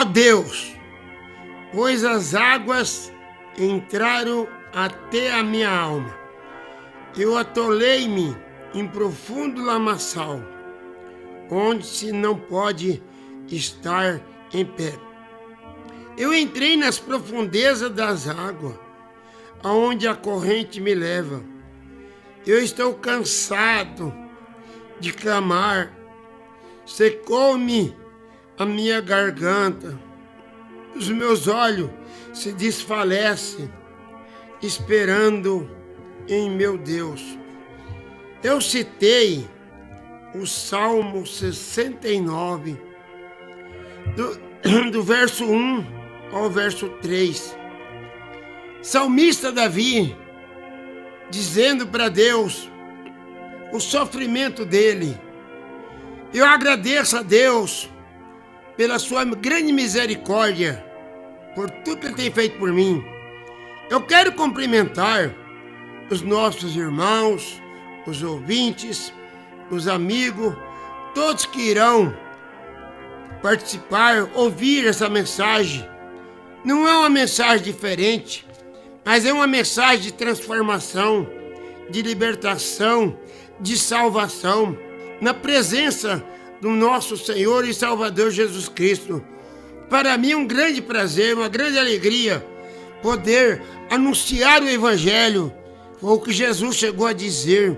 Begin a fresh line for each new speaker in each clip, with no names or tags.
Ó Deus, pois as águas entraram até a minha alma. Eu atolei-me em profundo lamaçal, onde se não pode estar em pé. Eu entrei nas profundezas das águas, aonde a corrente me leva. Eu estou cansado de clamar, secou-me a minha garganta, os meus olhos se desfalecem, esperando em meu Deus. Eu citei o Salmo 69, do verso 1 ao verso 3. Salmista Davi, dizendo para Deus o sofrimento dele. Eu agradeço a Deus pela sua grande misericórdia, por tudo que ele tem feito por mim. Eu quero cumprimentar os nossos irmãos, os ouvintes, os amigos, todos que irão participar, ouvir essa mensagem. Não é uma mensagem diferente, mas é uma mensagem de transformação, de libertação, de salvação, na presença do nosso Senhor e Salvador Jesus Cristo. Para mim é um grande prazer, uma grande alegria poder anunciar o Evangelho. Foi o que Jesus chegou a dizer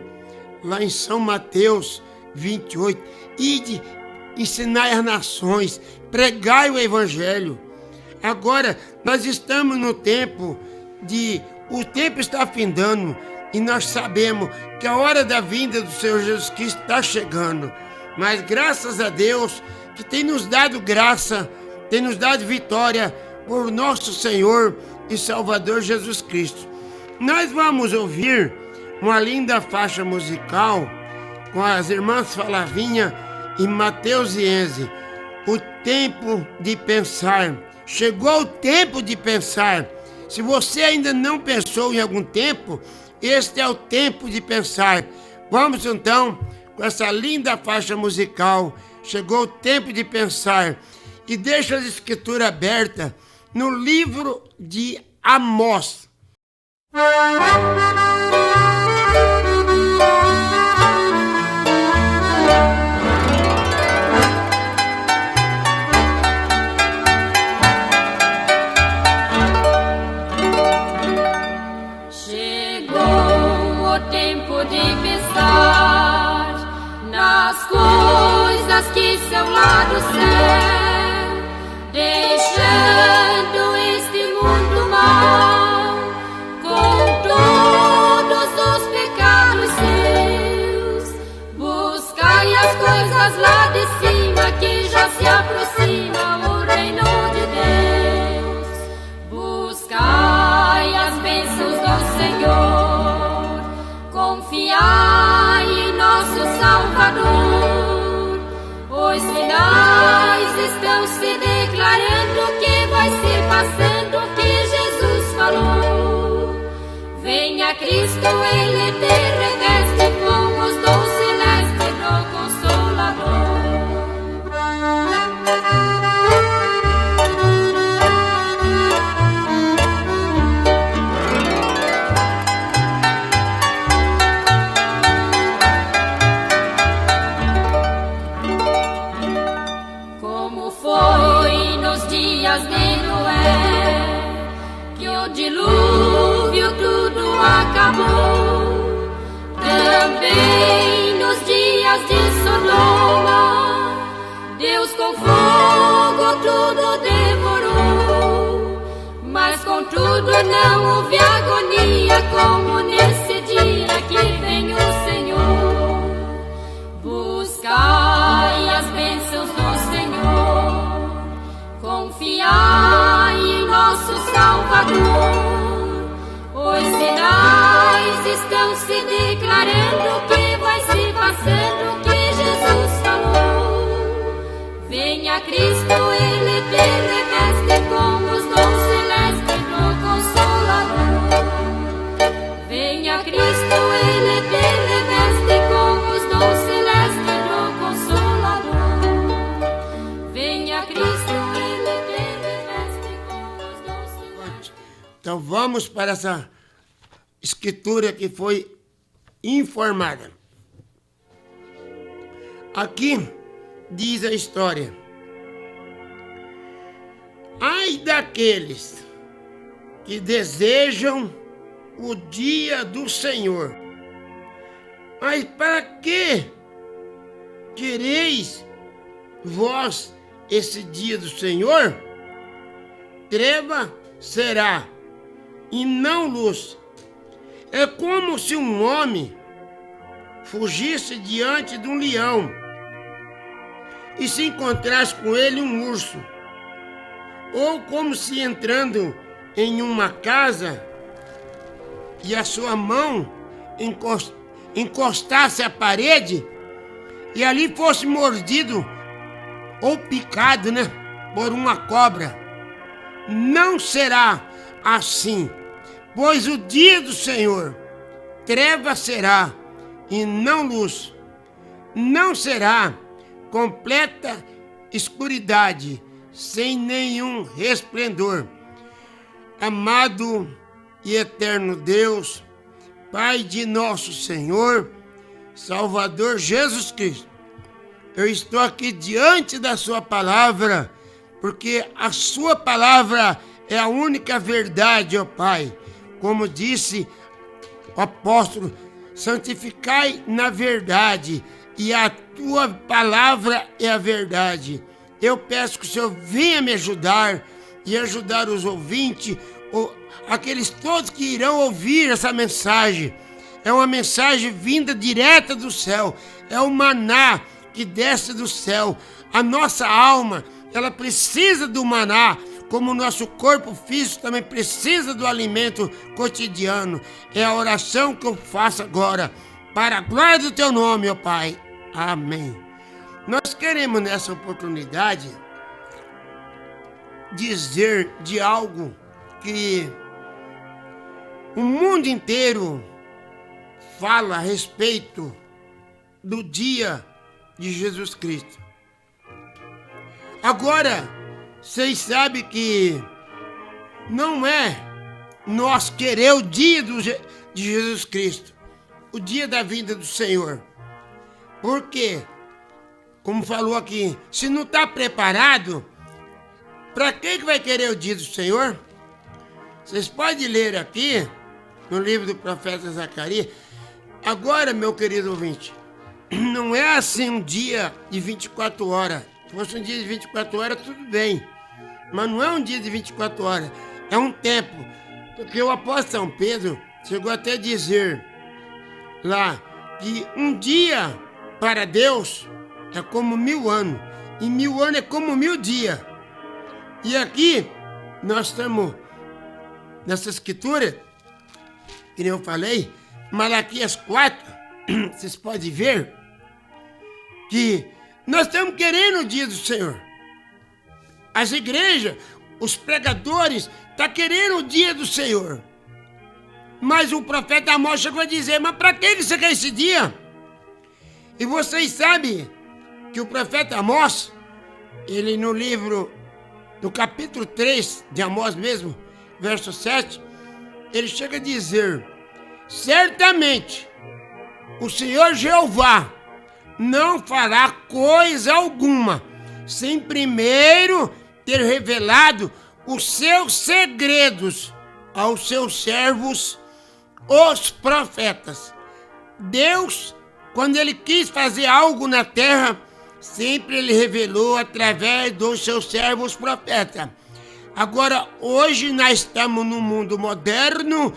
lá em São Mateus 28. Ide, ensinai as nações, pregai o Evangelho. Agora, nós estamos no tempo o tempo está findando e nós sabemos que a hora da vinda do Senhor Jesus Cristo está chegando. Mas graças a Deus que tem nos dado graça, tem nos dado vitória por nosso Senhor e Salvador Jesus Cristo. Nós vamos ouvir uma linda faixa musical com as irmãs Falavinha e Mateus e Enze. O tempo de pensar. Chegou o tempo de pensar. Se você ainda não pensou em algum tempo, este é o tempo de pensar. Vamos então com essa linda faixa musical. Chegou o tempo de pensar. E deixa as escrituras abertas no livro de Amós.
Que são lá do céu, deixando este mundo mal, com todos os pecados seus. Buscai as coisas lá de cima, que já se aproxima o reino de Deus. Buscai as bênçãos do Senhor, confiai em nosso Salvador. Os sinais estão se declarando que vai se passando o que Jesus falou. Venha Cristo, Ele te reveste com os dons celestes do Consolador. De Noé, que o dilúvio tudo acabou, também nos dias de Sodoma, Deus com fogo tudo devorou. Mas contudo não houve agonia como nesse dia que vem o Senhor. Buscai as bênçãos do Senhor, confiai em nosso Salvador. Os sinais estão se declarando que vai se passando o que Jesus falou. Venha Cristo, Ele te reveste com os dons celestes do Consolador. Venha Cristo, Ele te reveste com os dons celestes do Consolador. Venha Cristo, Ele te
Então vamos para essa escritura que foi informada. Aqui diz a história: ai daqueles que desejam o dia do Senhor. Mas para que quereis vós esse dia do Senhor? Treva será, e não luz. É como se um homem fugisse diante de um leão e se encontrasse com ele um urso. Ou como se entrando em uma casa e a sua mão encostasse à parede e ali fosse mordido ou picado, por uma cobra. Não será assim, pois o dia do Senhor treva será e não luz. Não será completa escuridade, sem nenhum resplendor. Amado e eterno Deus, Pai de nosso Senhor, Salvador Jesus Cristo, eu estou aqui diante da sua palavra, porque a sua palavra é a única verdade, ó Pai. Como disse o apóstolo, santificai na verdade, e a tua palavra é a verdade. Eu peço que o Senhor venha me ajudar e ajudar os ouvintes, aqueles todos que irão ouvir essa mensagem. É uma mensagem vinda direta do céu, é o maná que desce do céu. A nossa alma, ela precisa do maná, como o nosso corpo físico também precisa do alimento cotidiano. É a oração que eu faço agora, para a glória do teu nome, ó Pai. Amém. Nós queremos nessa oportunidade dizer de algo que o mundo inteiro fala a respeito do dia de Jesus Cristo. Agora, vocês sabem que não é nós querer o dia de Jesus Cristo, o dia da vinda do Senhor. Por quê? Como falou aqui, se não está preparado, para que vai querer o dia do Senhor? Vocês podem ler aqui, no livro do profeta Zacarias. Agora, meu querido ouvinte, não é assim um dia de 24 horas. Se fosse um dia de 24 horas, tudo bem. Mas não é um dia de 24 horas, é um tempo. Porque o apóstolo São Pedro chegou até a dizer lá que um dia para Deus é como 1000 anos, e 1000 anos é como 1000 dias. E aqui nós estamos nessa escritura, que nem eu falei, Malaquias 4, vocês podem ver que nós estamos querendo o dia do Senhor. As igrejas, os pregadores, estão querendo o dia do Senhor. Mas o profeta Amós chegou a dizer, mas para que você quer esse dia? E vocês sabem que o profeta Amós, ele no livro, no capítulo 3 de Amós mesmo, verso 7, ele chega a dizer, certamente o Senhor Jeová não fará coisa alguma sem primeiro ter revelado os seus segredos aos seus servos, os profetas. Deus, quando ele quis fazer algo na terra, sempre ele revelou através dos seus servos profetas. Agora, hoje nós estamos no mundo moderno,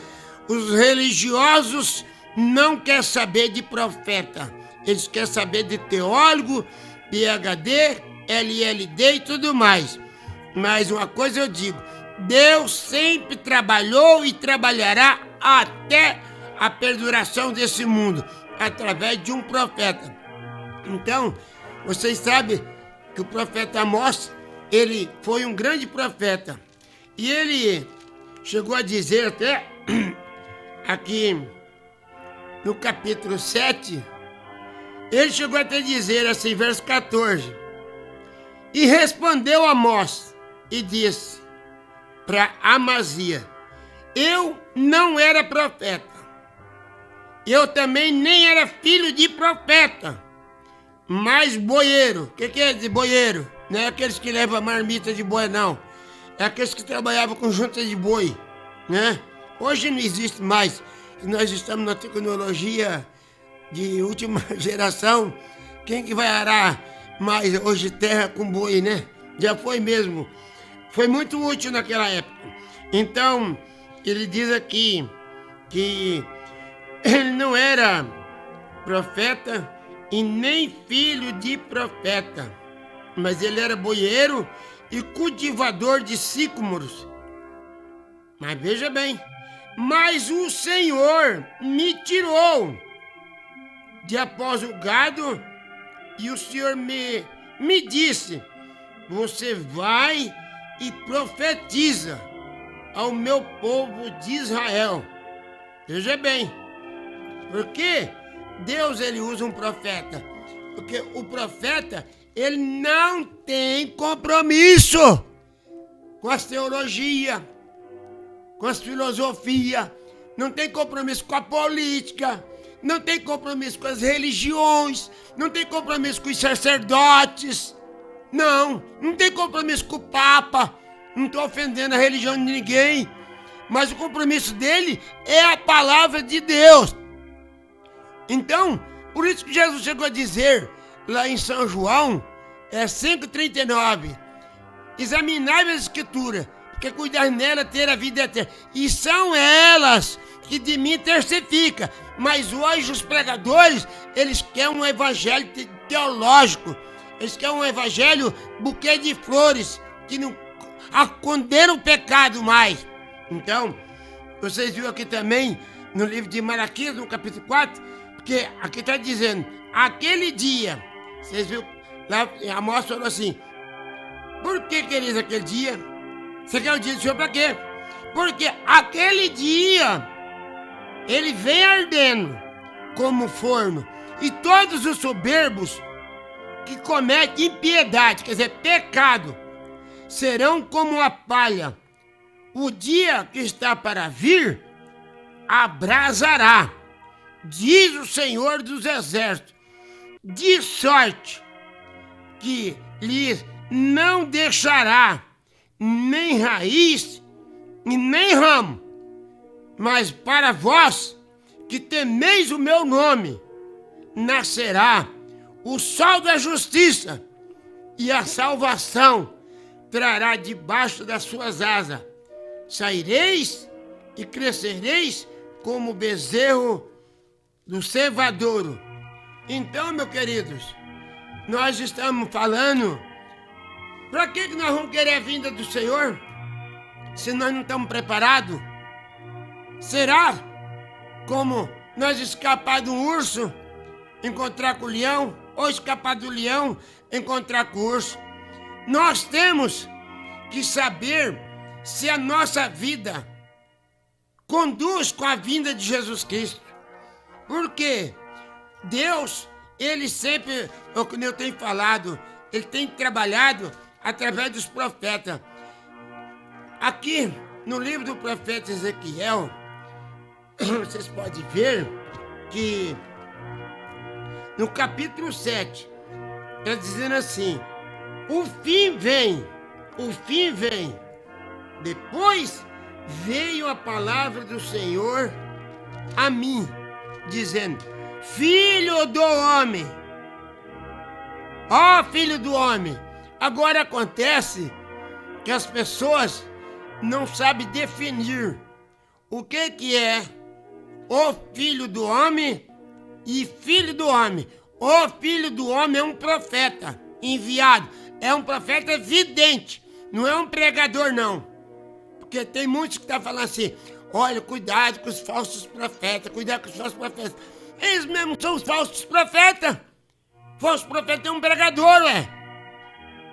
os religiosos não querem saber de profeta. Eles querem saber de teólogo, PhD, LLD e tudo mais. Mas uma coisa eu digo, Deus sempre trabalhou e trabalhará até a perduração desse mundo, através de um profeta. Então, vocês sabem que o profeta Amós, ele foi um grande profeta. E ele chegou a dizer até, aqui no capítulo 7, ele chegou até a dizer assim, verso 14. E respondeu Amós e disse para Amazia, Eu não era profeta. Eu também nem era filho de profeta, mas boieiro. O que é de boieiro? Não é aqueles que levam marmita de boi, não. É aqueles que trabalhavam com junta de boi, né? Hoje não existe mais. Nós estamos na tecnologia de última geração. Quem que vai arar mais hoje terra com boi, né? Já foi mesmo. Foi muito útil naquela época. Então, ele diz aqui que ele não era profeta e nem filho de profeta, mas ele era boieiro e cultivador de sicômoros. Mas veja bem, mas o Senhor me tirou de após o gado e o Senhor me disse: você vai e profetiza ao meu povo de Israel. Veja bem, porque Deus ele usa um profeta, porque o profeta ele não tem compromisso com as teologias, com as filosofias, não tem compromisso com a política, não tem compromisso com as religiões, não tem compromisso com os sacerdotes, não tem compromisso com o Papa. Não estou ofendendo a religião de ninguém, mas o compromisso dele é a palavra de Deus. Então, por isso que Jesus chegou a dizer lá em São João 5,39: examinai as escrituras, porque cuidar nela ter a vida eterna. E são elas que de mim testificam. Mas hoje os pregadores, eles querem um evangelho teológico. Eles querem um evangelho buquê de flores, que não condena o pecado mais. Então, vocês viram aqui também no livro de Malaquias, no capítulo 4, porque aqui está dizendo, aquele dia, vocês viram, lá Amós falou assim: por que queres aquele dia? Você quer o dia do Senhor para quê? Porque aquele dia ele vem ardendo como forno, e todos os soberbos que cometem impiedade, quer dizer, pecado, serão como a palha. O dia que está para vir abrasará, diz o Senhor dos Exércitos, de sorte que lhes não deixará nem raiz e nem ramo. Mas para vós que temeis o meu nome, nascerá o sol da justiça, e a salvação trará debaixo das suas asas. Saireis e crescereis como bezerro do cevadouro. Então, meus queridos, nós estamos falando, para que nós vamos querer a vinda do Senhor se nós não estamos preparados? Será como nós escapar de um urso, encontrar com o leão, ou escapar do leão, encontrar com o urso? Nós temos que saber se a nossa vida conduz com a vinda de Jesus Cristo. Porque Deus, ele sempre, como eu tenho falado, ele tem trabalhado através dos profetas. Aqui no livro do profeta Ezequiel, vocês podem ver que no capítulo 7, está dizendo assim: o fim vem. Depois veio a palavra do Senhor a mim, dizendo: filho do homem, ó filho do homem. Agora acontece que as pessoas não sabem definir o que é o filho do homem e filho do homem. O filho do homem é um profeta enviado, é um profeta vidente, não é um pregador não. Porque tem muitos que estão falando assim: olha, cuidado com os falsos profetas, cuidado com os falsos profetas. Eles mesmos são os falsos profetas. Falso profeta é um pregador, ué.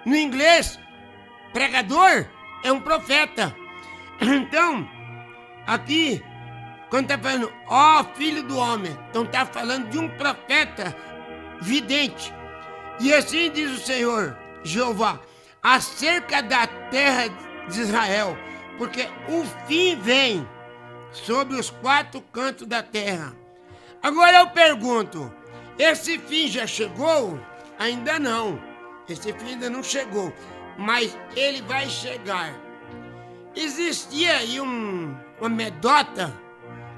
No inglês, pregador é um profeta. Então, aqui, quando está falando, ó filho do homem, então está falando de um profeta vidente. E assim diz o Senhor, Jeová, acerca da terra de Israel, porque o fim vem sobre os 4 cantos da terra. Agora eu pergunto, esse fim já chegou? Ainda não. Esse fim ainda não chegou, mas ele vai chegar. Existia aí uma anedota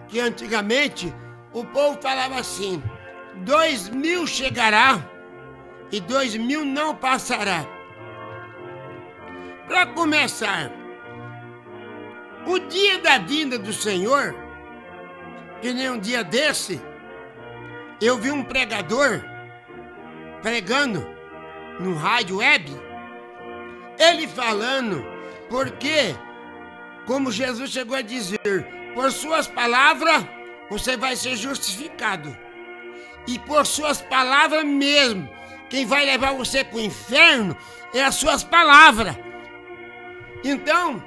que antigamente o povo falava assim: 2000 chegará e 2000 não passará. Para começar, o dia da vinda do Senhor, que nem um dia desse, eu vi um pregador pregando no rádio web, ele falando, porque, como Jesus chegou a dizer, por suas palavras você vai ser justificado, e por suas palavras mesmo, quem vai levar você para o inferno é as suas palavras. Então,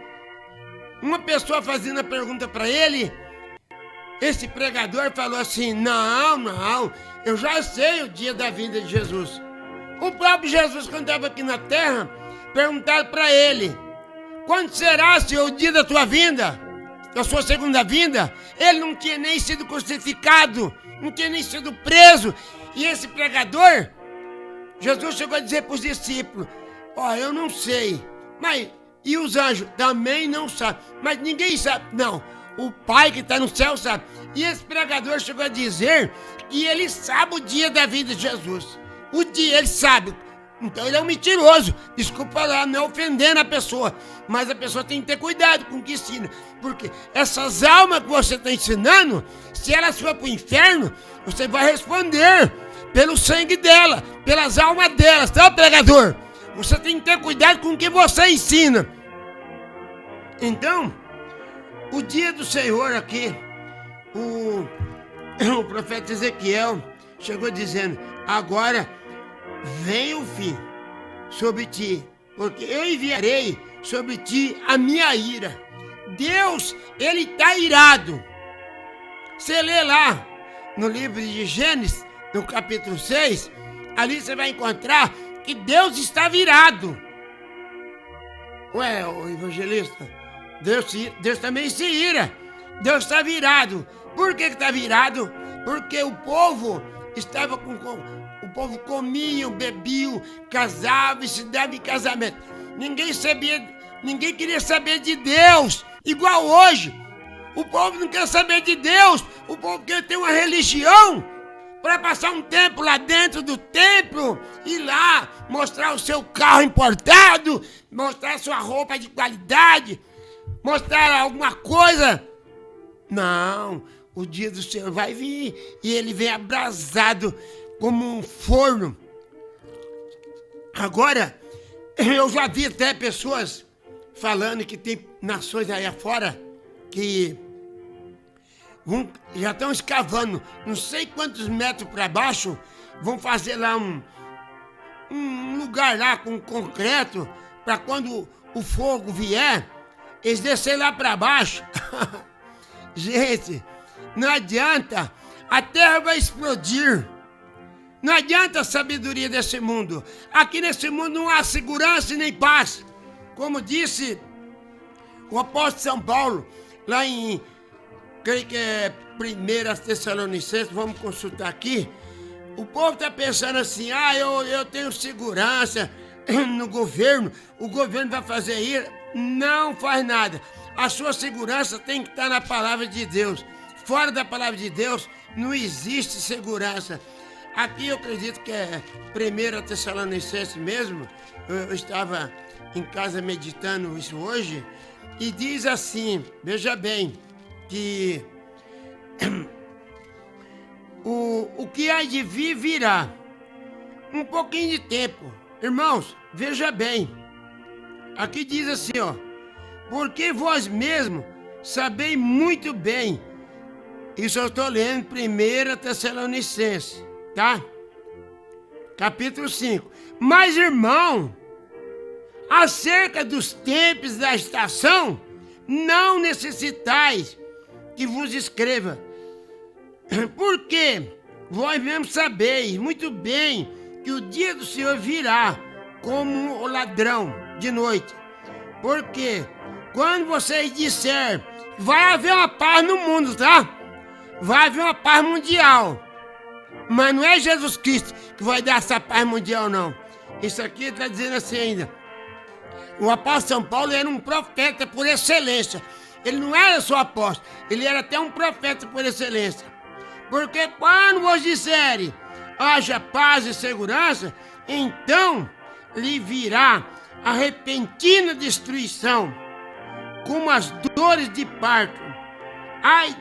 uma pessoa fazendo a pergunta para ele, esse pregador falou assim: não, eu já sei o dia da vinda de Jesus. O próprio Jesus, quando estava aqui na terra, perguntaram para ele: quando será, Senhor, o dia da tua vinda? Da sua segunda vinda? Ele não tinha nem sido crucificado, não tinha nem sido preso. E esse pregador, Jesus chegou a dizer para os discípulos: eu não sei, mas e os anjos também não sabem, mas ninguém sabe, não, o Pai que está no céu sabe. E esse pregador chegou a dizer que ele sabe o dia da vida de Jesus, o dia ele sabe. Então ele é um mentiroso, desculpa lá, não é ofendendo a pessoa, mas a pessoa tem que ter cuidado com o que ensina, porque essas almas que você está ensinando, se elas for para o inferno, você vai responder pelo sangue dela, pelas almas delas, tá, pregador? Você tem que ter cuidado com o que você ensina. Então, o dia do Senhor aqui, o profeta Ezequiel chegou dizendo: agora vem o fim sobre ti, porque eu enviarei sobre ti a minha ira. Deus, ele está irado. Você lê lá no livro de Gênesis, no capítulo 6, ali você vai encontrar que Deus está virado. Ué, o evangelista, Deus também se ira. Deus está virado. Por que está virado? Porque o povo estava o povo comia, bebia, casava e se dava em casamento. Ninguém queria saber de Deus, igual hoje. O povo não quer saber de Deus, o povo quer ter uma religião para passar um tempo lá dentro do templo, ir lá, mostrar o seu carro importado, mostrar a sua roupa de qualidade, mostrar alguma coisa. Não, o dia do Senhor vai vir e ele vem abrasado como um forno. Agora, eu já vi até pessoas falando que tem nações aí afora que já estão escavando não sei quantos metros para baixo, vão fazer lá um lugar lá com concreto para quando o fogo vier, eles descerem lá para baixo. Gente, não adianta, a terra vai explodir. Não adianta a sabedoria desse mundo. Aqui nesse mundo não há segurança e nem paz. Como disse o apóstolo São Paulo, lá em, creio que é 1 Tessalonicenses, vamos consultar aqui. O povo está pensando assim: eu tenho segurança no governo, o governo vai fazer isso. Não faz nada. A sua segurança tem que estar na palavra de Deus. Fora da palavra de Deus não existe segurança. Aqui eu acredito que é 1 Tessalonicenses mesmo. Eu estava em casa meditando isso hoje. E diz assim, veja bem, que o que há de vir virá. Um pouquinho de tempo. Irmãos, veja bem. Aqui diz assim, porque vós mesmos sabeis muito bem. Isso eu estou lendo 1 Tessalonicenses, tá? Capítulo 5. Mas, irmão, acerca dos tempos da estação, não necessitais que vos escreva. Porque vós mesmos sabeis muito bem que o dia do Senhor virá como o ladrão de noite. Porque quando vocês disser vai haver uma paz no mundo, tá? Vai haver uma paz mundial. Mas não é Jesus Cristo que vai dar essa paz mundial, não. Isso aqui está dizendo assim ainda. O apóstolo São Paulo era um profeta por excelência. Ele não era só apóstolo, ele era até um profeta por excelência. Porque quando vos disserem, haja paz e segurança, então lhe virá a repentina destruição, como as dores de parto. Ai,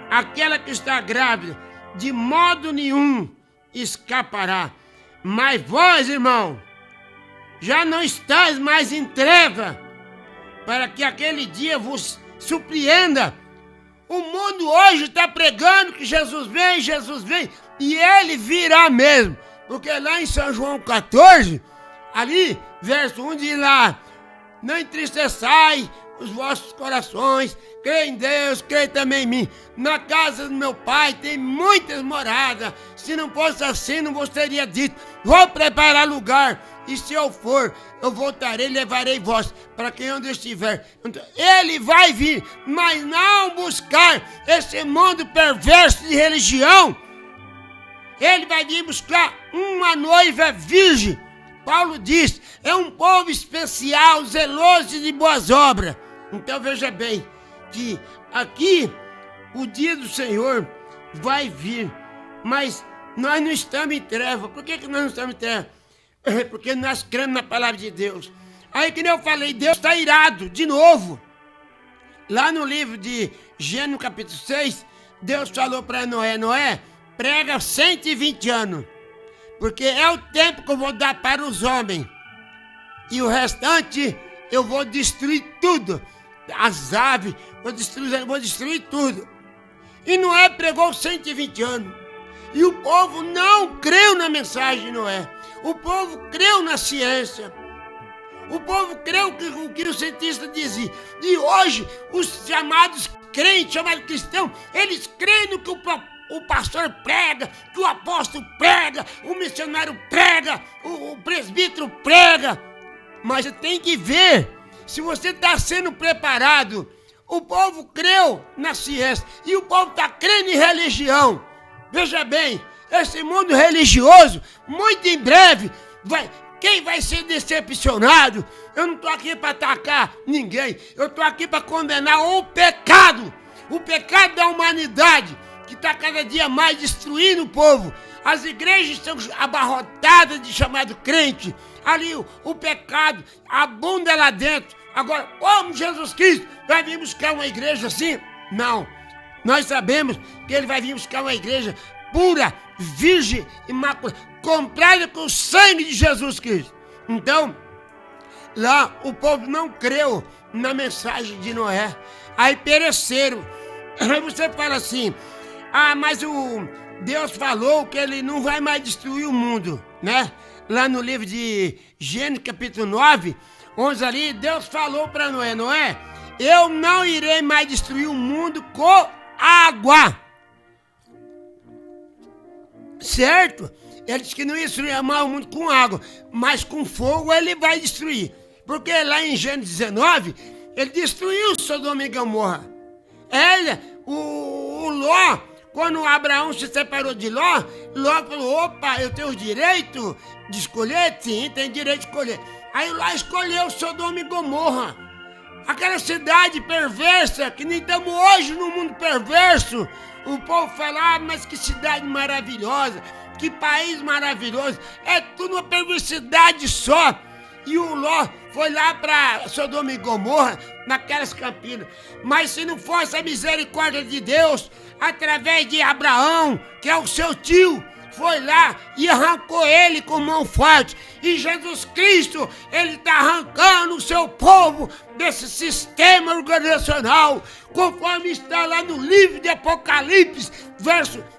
aquela que está grávida, de modo nenhum escapará. Mas vós, irmão, já não estáis mais em treva, para que aquele dia vos surpreenda. O mundo hoje está pregando que Jesus vem, e ele virá mesmo. Porque lá em São João 14, ali, verso 1 diz lá, não entristeçai os vossos corações, crê em Deus, crê também em mim. Na casa do meu pai tem muitas moradas. Se não fosse assim, não vos teria dito, vou preparar lugar. E se eu for, eu voltarei e levarei vós para quem onde eu estiver. Então, ele vai vir, mas não buscar esse mundo perverso de religião. Ele vai vir buscar uma noiva virgem. Paulo diz, é um povo especial, zeloso de boas obras. Então veja bem, que aqui o dia do Senhor vai vir, mas nós não estamos em treva. Por que nós não estamos em treva? Porque nós cremos na palavra de Deus. Aí que nem eu falei, Deus está irado, de novo. Lá no livro de Gênesis capítulo 6, Deus falou para Noé, Noé, prega 120 anos, porque é o tempo que eu vou dar para os homens. E o restante eu vou destruir tudo. As aves, vou destruir tudo. E Noé pregou 120 anos. E o povo não creu na mensagem de Noé. O povo creu na ciência. O povo creu o que o cientista dizia. E hoje, os chamados crentes, chamados cristãos, eles creem no que o pastor prega, que o apóstolo prega, o missionário prega, o presbítero prega. Mas você tem que ver se você está sendo preparado. O povo creu na ciência e o povo está crendo em religião. Veja bem, esse mundo religioso, muito em breve, quem vai ser decepcionado? Eu não estou aqui para atacar ninguém, eu estou aqui para condenar o pecado da humanidade, que está cada dia mais destruindo o povo. As igrejas estão abarrotadas de chamado crente. Ali o pecado abunda lá dentro. Agora, como Jesus Cristo vai vir buscar uma igreja assim? Não. Nós sabemos que ele vai vir buscar uma igreja pura, virgem, imaculada, comprada com o sangue de Jesus Cristo. Então, lá o povo não creu na mensagem de Noé. Aí pereceram. Aí você fala assim, mas o Deus falou que ele não vai mais destruir o mundo, né? Lá no livro de Gênesis capítulo 9, 11 ali, Deus falou para Noé, Noé, eu não irei mais destruir o mundo com água. Certo? Ele disse que não ia destruir mais o mundo com água, mas com fogo ele vai destruir. Porque lá em Gênesis 19, ele destruiu Sodoma e Gomorra. O Ló, quando Abraão se separou de Ló, Ló falou, opa, eu tenho o direito de escolher? Sim, tem direito de escolher. Aí Ló escolheu Sodoma e Gomorra. Aquela cidade perversa, que nem estamos hoje no mundo perverso. O povo fala, mas que cidade maravilhosa, que país maravilhoso. É tudo uma perversidade só. E o Ló foi lá para Sodoma e Gomorra, naquelas campinas. Mas se não fosse a misericórdia de Deus, através de Abraão, que é o seu tio, foi lá e arrancou ele com mão forte. E Jesus Cristo, ele está arrancando o seu povo desse sistema organizacional, conforme está lá no livro de Apocalipse,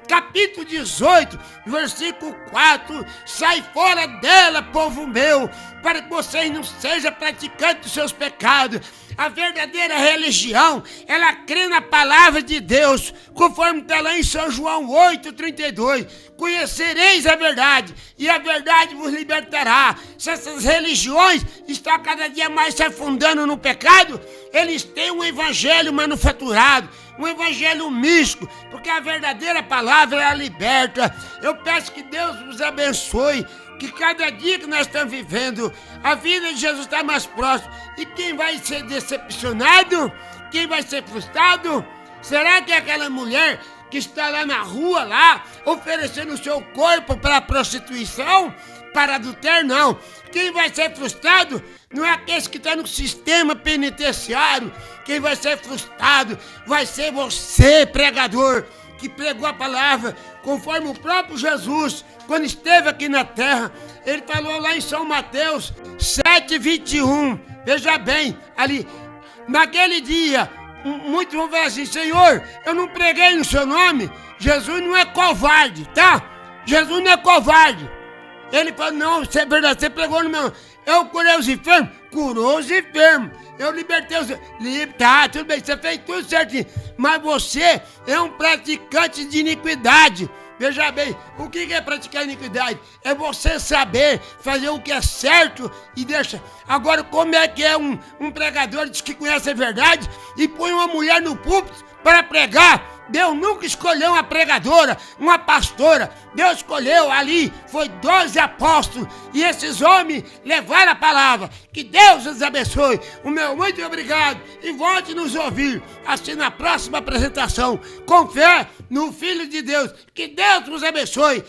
capítulo 18, versículo 4. Sai fora dela, povo meu, para que vocês não sejam praticantes dos seus pecados. A verdadeira religião, ela crê na palavra de Deus, conforme está lá em São João 8,32. Conhecereis a verdade, e a verdade vos libertará. Se essas religiões estão cada dia mais se afundando no pecado, eles têm um evangelho manufaturado, um evangelho místico, porque a verdadeira palavra ela liberta. Eu peço que Deus nos abençoe, que cada dia que nós estamos vivendo, a vida de Jesus está mais próxima. E quem vai ser decepcionado? Quem vai ser frustrado? Será que é aquela mulher que está lá na rua, lá, oferecendo o seu corpo para prostituição, para adultério? Não. Quem vai ser frustrado não é aquele que está no sistema penitenciário. Quem vai ser frustrado vai ser você, pregador, que pregou a palavra, conforme o próprio Jesus, quando esteve aqui na terra, ele falou lá em São Mateus 7,21, veja bem, ali, naquele dia, muitos vão falar assim: Senhor, eu não preguei no seu nome. Jesus não é covarde, tá? Jesus não é covarde. Ele falou: não, isso é verdade, você pregou no meu nome. Eu curei os enfermos? Curou os enfermos. Eu libertei os... Tá, tudo bem, você fez tudo certinho. Mas você é um praticante de iniquidade. Veja bem, o que é praticar iniquidade? É você saber fazer o que é certo e deixa... Agora, como é que é um pregador diz que conhece a verdade e põe uma mulher no púlpito para pregar? Deus nunca escolheu uma pregadora, uma pastora. Deus escolheu ali, foi 12 apóstolos. E esses homens levaram a palavra. Que Deus os abençoe. O meu muito obrigado. E volte nos ouvir, assim na próxima apresentação. Com fé no Filho de Deus. Que Deus nos abençoe.